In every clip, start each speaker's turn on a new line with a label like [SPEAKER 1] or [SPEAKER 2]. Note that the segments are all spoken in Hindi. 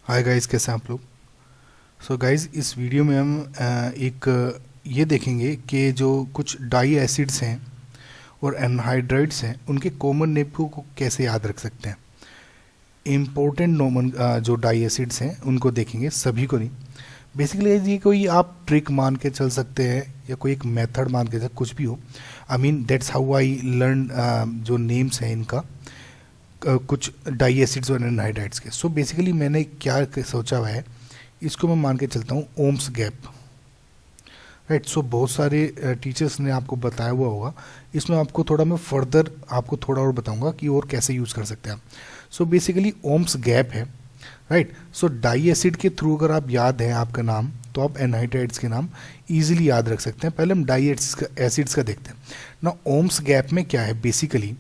[SPEAKER 1] हाय गाइस, कैसे हैं आप लोग। सो गाइस, इस वीडियो में हम ये देखेंगे कि जो कुछ डाई एसिड्स हैं और एनहाइड्राइड्स हैं उनके कॉमन नेम को कैसे याद रख सकते हैं। इम्पोर्टेंट नॉमन जो डाई एसिड्स हैं उनको देखेंगे, सभी को नहीं। बेसिकली ये कोई आप ट्रिक मान के चल सकते हैं या कोई एक मेथड मान के चल, कुछ भी हो। I mean that's how I learn जो नेम्स हैं इनका, कुछ डाई एसिड्स और एनहाइड्राइड्स के। सो बेसिकली मैंने क्या सोचा हुआ है, इसको मैं मान के चलता हूँ ओम्स गैप। राइट। सो बहुत सारे टीचर्स ने आपको बताया हुआ होगा। इसमें आपको थोड़ा मैं फर्दर आपको थोड़ा और बताऊंगा कि और कैसे यूज़ कर सकते हैं आप। सो बेसिकली ओम्स गैप है। राइट। सो डाई एसिड के थ्रू अगर आप याद है आपका नाम, तो आप एनहाइड्राइड्स के नाम इजीली याद रख सकते हैं। पहले हम डाई एसिड्स का देखते हैं ना। ओम्स गैप में क्या है बेसिकली,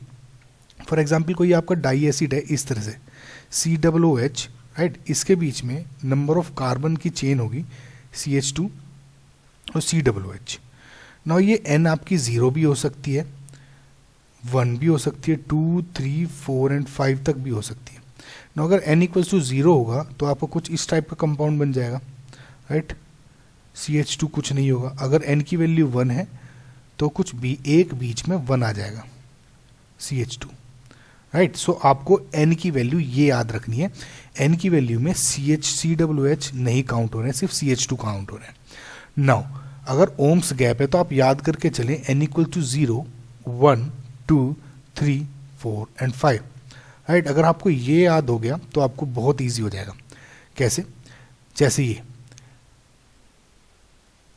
[SPEAKER 1] फॉर एग्जाम्पल कोई आपका डाई एसिड है इस तरह से COOH। राइट। इसके बीच में नंबर ऑफ कार्बन की चेन होगी CH2 और COOH। ना ये N आपकी 0 भी हो सकती है, 1 भी हो सकती है, 2, 3, 4 एंड 5 तक भी हो सकती है ना। अगर N = 0 होगा तो आपको कुछ इस टाइप का कंपाउंड बन जाएगा। राइट। CH2 कुछ नहीं होगा। अगर N की वैल्यू 1 है तो कुछ भी एक बीच में 1 आ जाएगा, CH2। राइट। सो आपको N की वैल्यू ये याद रखनी है। N की वैल्यू में COOH नहीं काउंट हो रहे हैं, सिर्फ CH2 काउंट हो रहे हैं। नाउ अगर ओम्स गैप है तो आप याद करके चलें N = 0, 1, 2, 3, 4 एंड 5। राइट। अगर आपको ये याद हो गया तो आपको बहुत ईजी हो जाएगा। कैसे? जैसे ये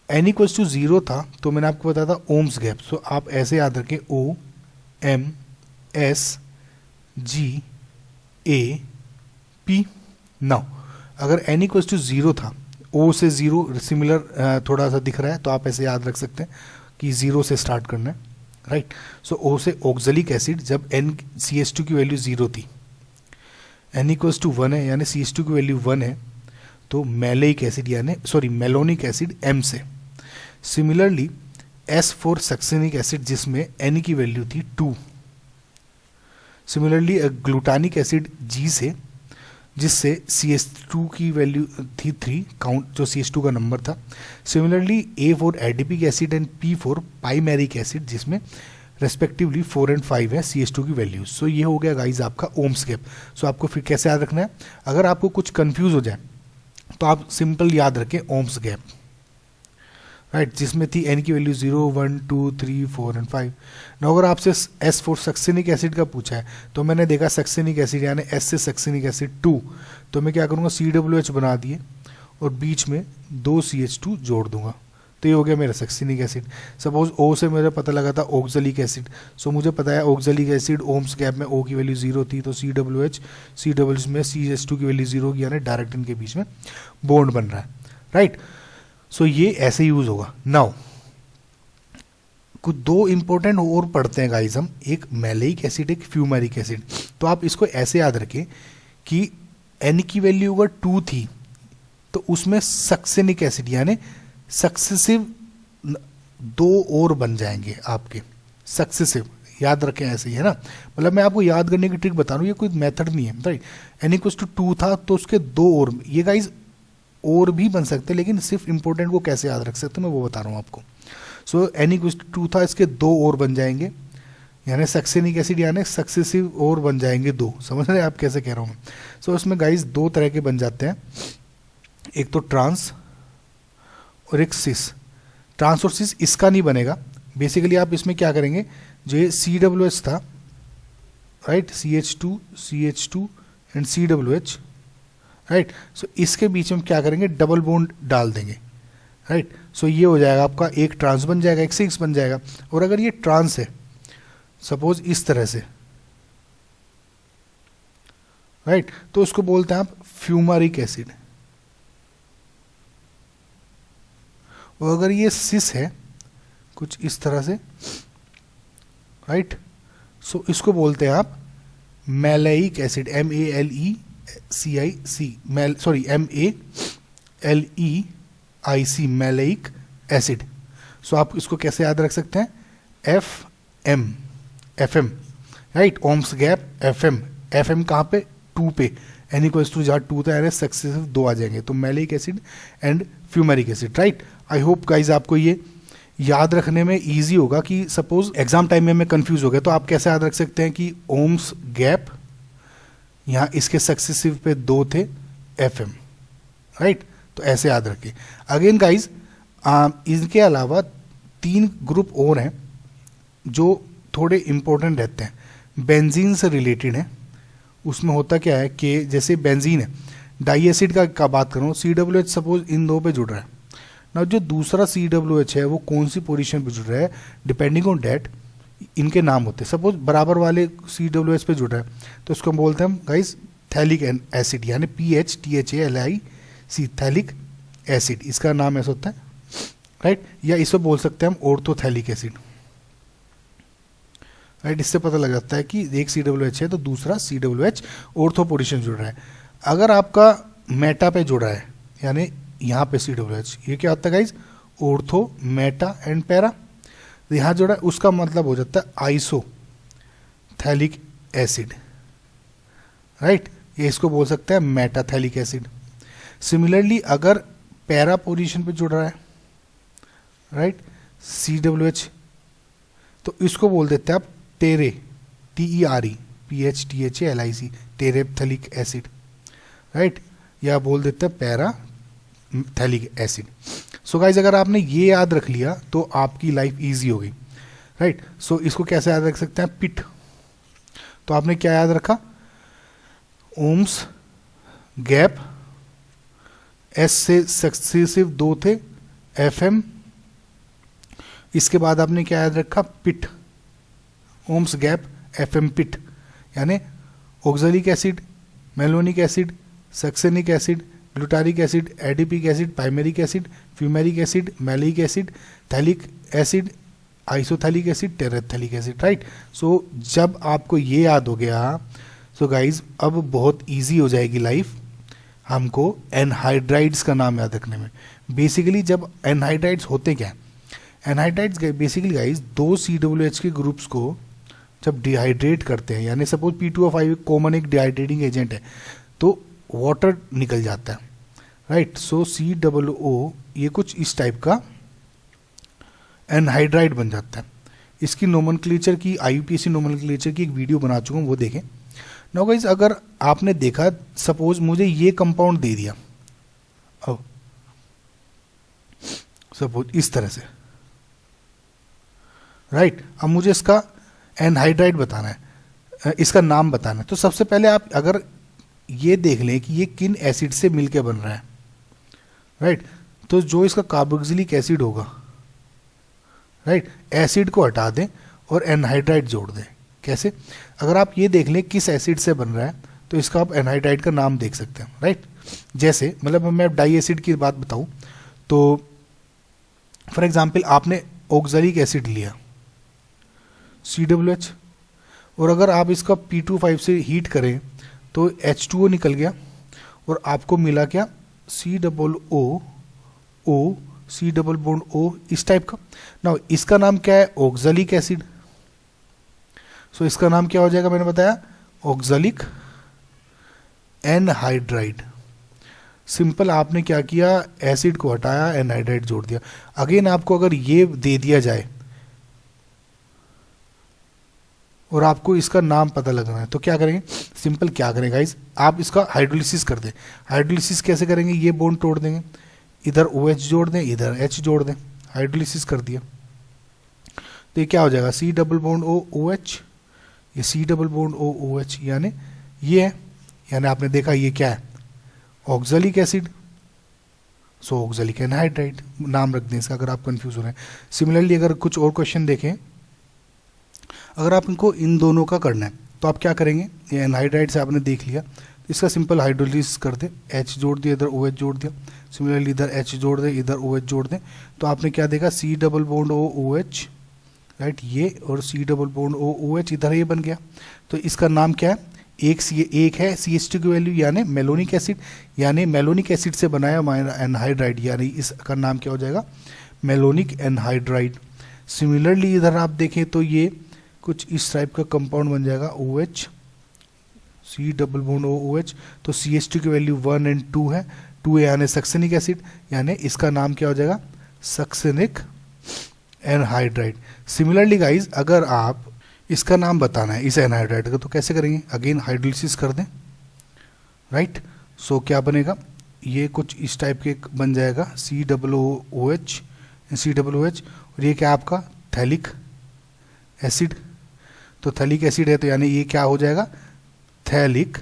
[SPEAKER 1] N = 0 था तो मैंने आपको बताया था ओम्स गैप। सो आप ऐसे याद रखें OMSGAP। नाउ अगर N = 0 था, O से 0 सिमिलर थोड़ा सा दिख रहा है तो आप ऐसे याद रख सकते हैं कि 0 से स्टार्ट करना है। राइट। सो O से ऑक्जेलिक एसिड, जब CH2 की वैल्यू 0 थी, N = 1 है यानी CH2 की वैल्यू 1 है, तो मैलेइक एसिड यानी मेलोनिक एसिड M से। Similarly S for succinic acid जिसमें N की वैल्यू थी 2। सिमिलरली ग्लूटानिक एसिड G से, जिससे CH2 की वैल्यू थी 3 काउंट, जो CH2 का नंबर था। Similarly A for adipic acid and P for pimelic acid, जिसमें रेस्पेक्टिवली 4 एंड 5 है CH2 की वैल्यू। सो ये हो गया गाइज आपका ओम्स गैप। सो आपको फिर कैसे याद रखना है, अगर आपको कुछ कंफ्यूज हो जाए तो आप सिंपल याद रखें ओम्स गैप। राइट। जिसमें थी N की वैल्यू 0, 1, 2, 3, 4 एंड 5। ना अगर आपसे S फॉर सक्सेनिक एसिड का पूछा है तो मैंने देखा सक्सेनिक एसिड यानी S से सक्सेनिक एसिड 2, तो मैं क्या करूँगा COOH बना दिए और बीच में 2 CH2 जोड़ दूंगा, तो ये हो गया मेरा सक्सेनिक एसिड। सपोज O से मुझे पता लगा था ऑक्जेलिक एसिड। सो मुझे पता है ऑक्जेलिक एसिड ओम्स गैप में O की वैल्यू 0 थी, तो COOH में CH2 की वैल्यू 0 की, यानी डायरेक्ट इनके बीच में बॉन्ड बन रहा है। राइट। सो ये ऐसे यूज होगा। नाउ कुछ दो इंपॉर्टेंट और पढ़ते हैं गाइस हम, एक मैलेइक एसिड, एक फ्यूमेरिक एसिड। तो आप इसको ऐसे याद रखें कि N की वैल्यू अगर 2 थी तो उसमें सक्सेनिक एसिड यानी सक्सेसिव 2 और बन जाएंगे आपके, सक्सेसिव। याद रखें ऐसे ही, है ना। मतलब मैं आपको याद करने की ट्रिक बता रहा हूँ, ये कोई मेथड नहीं है। राइट। N = 2 था तो उसके 2 और, ये गाइज और भी बन सकते हैं, लेकिन सिर्फ इंपॉर्टेंट को कैसे याद रख सकते हैं मैं वो बता रहा हूँ आपको। सो N = 2 था, इसके 2 और बन जाएंगे, यानी सक्सेनिक एसिड यानी सक्सेसिव और बन जाएंगे 2। समझ रहे हैं आप कैसे कह रहा हूँ मैं। सो इसमें गाइज 2 तरह के बन जाते हैं, एक तो ट्रांस और एक सिस। ट्रांस और सिस इसका नहीं बनेगा। बेसिकली आप इसमें क्या करेंगे, जो ये COOH था, right, CH2 and COOH। Right. So इसके बीच में क्या करेंगे, डबल बॉन्ड डाल देंगे। राइट। सो ये हो जाएगा आपका, एक ट्रांस बन जाएगा, एक सिक्स बन जाएगा। और अगर ये ट्रांस है सपोज इस तरह से, राइट, तो उसको बोलते हैं आप फ्यूमेरिक एसिड। और अगर ये सिस है कुछ इस तरह से, राइट, सो इसको बोलते हैं आप maleic acid, MALEIC, maleic acid. So आप इसको कैसे याद रख सकते हैं, FM, right. Oms gap FM कहाँ पे, 2 पे, N इक्वल्स टू जहाँ 2 था यानी सक्सेसिव 2 आ जाएंगे, तो malic acid and fumaric acid, right. I hope guys आपको ये याद रखने में ईजी होगा कि सपोज एग्जाम टाइम में मैं कंफ्यूज हो गया तो आप कैसे याद रख सकते हैं कि ओम्स गैप, यहाँ इसके सक्सेसिव पे 2 थे FM, राइट। तो ऐसे याद रखिए। अगेन गाइज इनके अलावा 3 ग्रुप और हैं जो थोड़े इंपॉर्टेंट रहते हैं, बेंजीन से रिलेटेड है। उसमें होता क्या है कि जैसे बेंजीन है, डाई एसिड का बात करूँ, COH सपोज इन 2 पे जुड़ रहा है ना, जो दूसरा COH है वो कौन सी पोजीशन पे जुड़ रहा है, डिपेंडिंग ऑन डेट इनके नाम होते हैं। सपोज बराबर वाले COH पे जुड़ रहा है तो उसको हम बोलते हैं गाइस थैलिक एसिड, यानी PHTHALIC, थैलिक एसिड, इसका नाम ऐसा होता है, राइट। या इसको बोल सकते हैं हम ऑर्थोथैलिक एसिड, राइट। इससे पता लग जाता है कि एक COH है तो दूसरा COH ऑर्थो पोजीशन जुड़ रहा है। अगर आपका मेटा पे जुड़ रहा है यानी यहाँ पे COH, ये क्या होता है guys, ortho, Meta and para, यहाँ जुड़ा है उसका मतलब हो जाता है आइसोथैलिक एसिड, राइट। ये इसको बोल सकते हैं मेटाथैलिक एसिड। सिमिलरली अगर पैरा पोजीशन पे जुड़ रहा है, राइट, COH, तो इसको बोल देते हैं आप टेरे, TERE, PHTHALIC, टेरेप्थेलिक एसिड, राइट, या बोल देते हैं para phthalic acid. So guys अगर आपने ये याद रख लिया तो आपकी लाइफ इजी हो गई, राइट। सो इसको कैसे याद रख सकते हैं, पिट। तो आपने क्या याद रखा, ओम्स गैप, S से सक्सेसिव 2 थे FM, इसके बाद आपने क्या याद रखा, pit, oms gap FM pit, यानी oxalic acid, malonic acid, succinic acid, glutaric acid, adipic acid, pimelic acid, fumaric acid, maleic acid, phthalic acid, isophthalic acid, terephthalic acid, right. So जब आपको ये याद हो गया सो गाइज अब बहुत इजी हो जाएगी लाइफ हमको एनहाइड्राइड्स का नाम याद रखने में। बेसिकली जब एनहाइड्राइड्स होते क्या है, एनहाइड्राइड्स बेसिकली गाइज 2 COH के ग्रुप्स को जब डिहाइड्रेट करते हैं, यानी सपोज P2O5 कॉमन एक डिहाइड्रेटिंग एजेंट है तो वाटर निकल जाता है, राइट। सो COO ये कुछ इस टाइप का एनहाइड्राइड बन जाता है। इसकी नोमेनक्लेचर की, IUPAC नोमेनक्लेचर की एक वीडियो बना चुका हूँ, वो देखें। नाउ गाइस अगर आपने देखा, सपोज मुझे ये कंपाउंड दे दिया, अब सपोज इस तरह से, राइट। अब मुझे इसका एनहाइड्राइड बताना है, इसका नाम बताना है। तो सबसे पहले आप अगर ये देख लें कि ये किन एसिड से मिलके बन रहा है, राइट, तो जो इसका कार्बोक्सिलिक एसिड होगा, राइट, एसिड को हटा दें और एनहाइड्राइड जोड़ दें। कैसे, अगर आप ये देख लें किस एसिड से बन रहा है तो इसका आप एनहाइड्राइड का नाम देख सकते हैं, राइट। जैसे मतलब मैं डाई एसिड की बात बताऊं तो फॉर एग्जांपल आपने ऑक्सैलिक एसिड लिया COH, और अगर आप इसका P2O5 से हीट करें तो H2O निकल गया और आपको मिला क्या, COO, C double bond O, इस टाइप का। ना इसका नाम क्या है, ऑक्सैलिक एसिड। सो इसका नाम क्या हो जाएगा, मैंने बताया ऑक्सैलिक एनहाइड्राइड। सिंपल आपने क्या किया, एसिड को हटाया, एनहाइड्राइड जोड़ दिया। अगेन आपको अगर ये दे दिया जाए और आपको इसका नाम पता लगना है तो क्या करेंगे, सिंपल क्या करेंगे गाइस, आप इसका हाइड्रोलिसिस कर दें। हाइड्रोलिसिस कैसे करेंगे, ये बॉन्ड तोड़ देंगे, इधर OH जोड़ दें, इधर H जोड़ दें, हाइड्रोलिसिस कर दिया तो ये क्या हो जाएगा, C double bond O OH, ये C double bond O OH, यानी ये है, यानी आपने देखा ये क्या है, ऑक्सैलिक एसिड। सो ऑक्सैलिक एनहाइड्राइड नाम रख दें इसका अगर आप कंफ्यूज हो रहे हैं। सिमिलरली अगर कुछ और क्वेश्चन देखें, अगर आप इनको इन दोनों का करना है तो आप क्या करेंगे, ये एनहाइड्राइड से आपने देख लिया, इसका सिंपल हाइड्रोलिसिस कर दे, H जोड़ दिया, इधर OH जोड़ दिया, सिमिलरली इधर H जोड़ दें, इधर OH जोड़ दें, तो आपने क्या देखा, C double bond O OH, right, ये और C double bond O OH, इधर ये बन गया। तो इसका नाम क्या है, एक है CH2 की वैल्यू, यानी मेलोनिक एसिड, यानी मेलोनिक एसिड से बनाया एनहाइड्राइड, यानी इसका नाम क्या हो जाएगा, मेलोनिक एनहाइड्राइड। सिमिलरली इधर आप देखें तो ये कुछ इस टाइप का कंपाउंड बन जाएगा OH, C double bond O H, तो CH2 की वैल्यू 1 एंड 2 है, 2 यानी सक्सेनिक एसिड, यानी इसका नाम क्या हो जाएगा, सक्सेनिक एनहाइड्राइड। सिमिलरली गाइज अगर आप इसका नाम बताना है इस एनहाइड्राइड का, तो कैसे करेंगे, अगेन हाइड्रोलिसिस कर दें, राइट। सो क्या बनेगा, ये कुछ इस टाइप के बन जाएगा, COOH, COOH, और ये क्या आपका थैलिक एसिड, तो थैलिक एसिड है तो यानी ये क्या हो जाएगा, थैलिक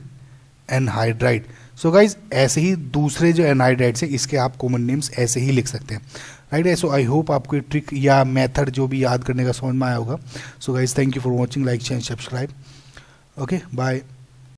[SPEAKER 1] एनहाइड्राइड। सो गाइज ऐसे ही दूसरे जो एनहाइड्राइड्स है इसके आप कॉमन नेम्स ऐसे ही लिख सकते हैं, राइट। सो आई होप आपको ये ट्रिक या मेथड जो भी याद करने का समझ में आया होगा। So guys thank you for watching, like share subscribe, okay bye.